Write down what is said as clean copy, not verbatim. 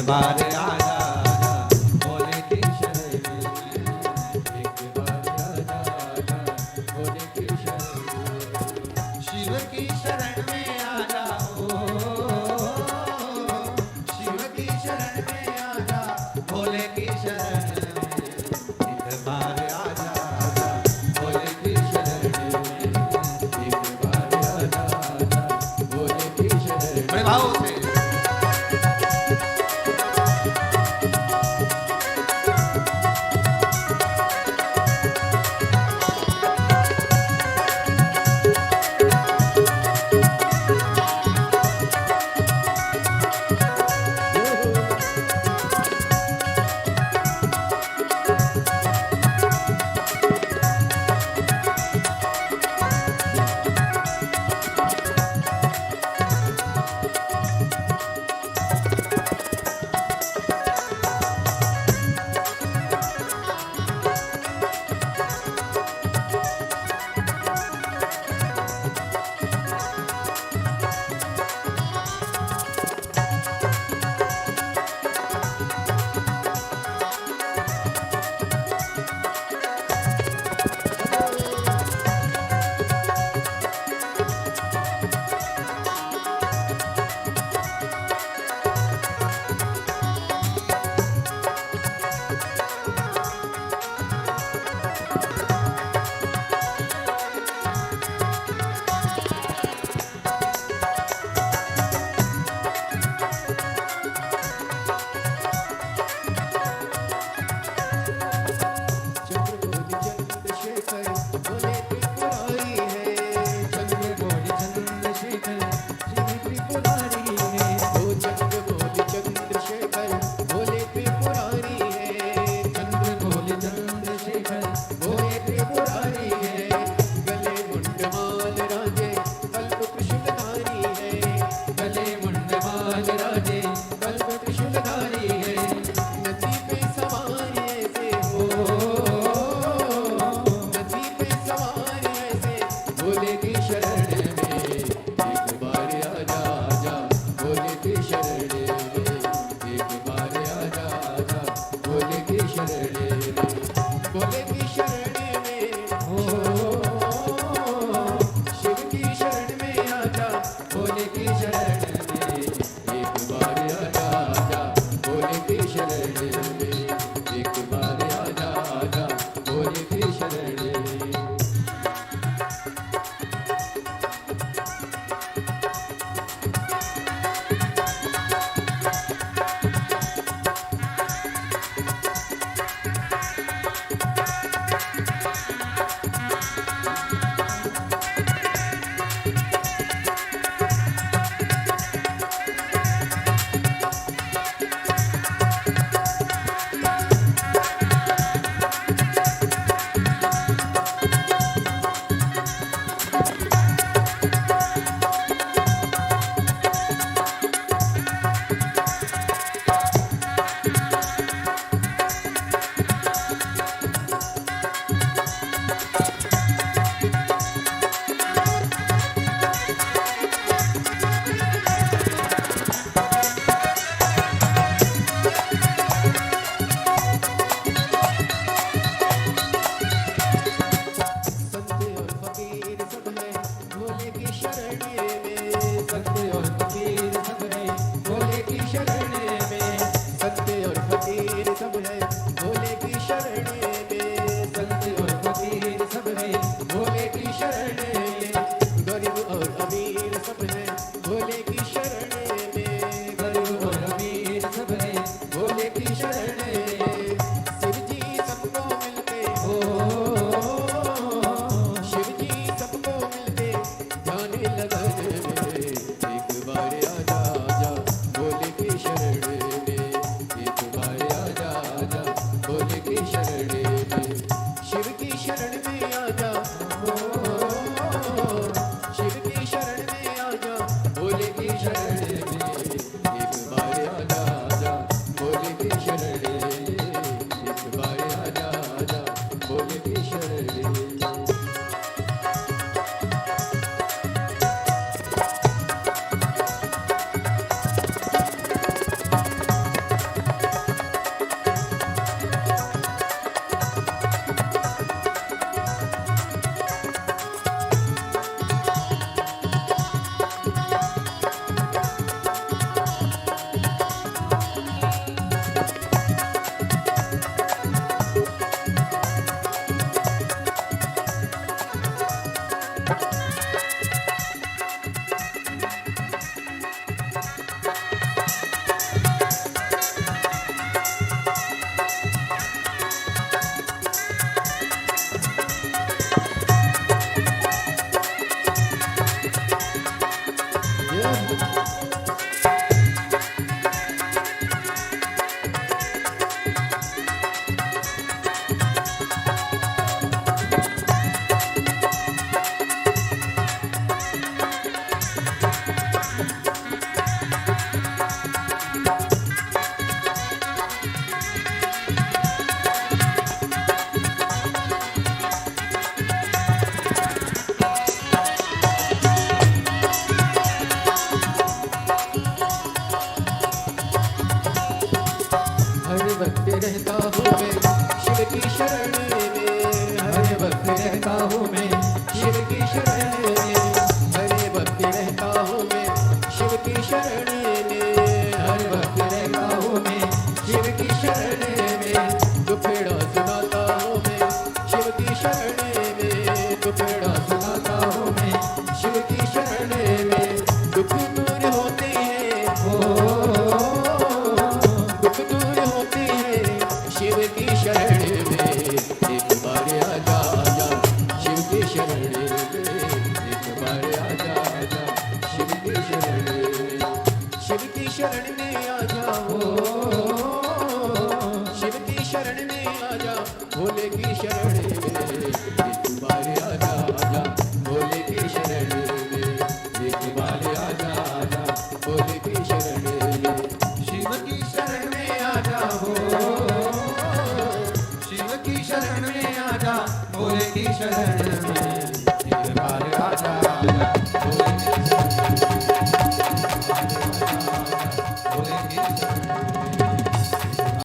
बार आजा भोले की शरण में, एक बार आजा भोले की शरण में, शिव की शरण में आजा, शिव की शरण में आजा भोले की शरण में, एक बार आजा भोले की शरण में, एक बार आजा भोले की शरण में। बड़े भाव से हर वक्त रहता हूँ मैं शिव की शरण में, हर वक्त रहता हूँ मैं शिव की शरण में, हर वक्त रहता हूँ मैं शिव की शरण में, हर वक्त रहता हूँ मैं शिव की शरण में। दुखड़ा सुनाता हूँ मैं शिव की शरण में, दुखड़ा सुनाता हूँ मैं शिव की शरण में। दुख दूर होते हैं दुख दूर होते हैं शिव की शरण में। एक बार आजा आजा शिव की शरण में, एक बार आजा आजा शिव की शरण में। शिव की शरण में आजा हो, शिव की शरण में आजा भोले की शरण में। एक बार आजा आजा भोले की शरण में, एक बार आजा आजा भोले की शरण में। शिव की शरण में आजा हो, शिव की शरण में आजा भोले की शरण में।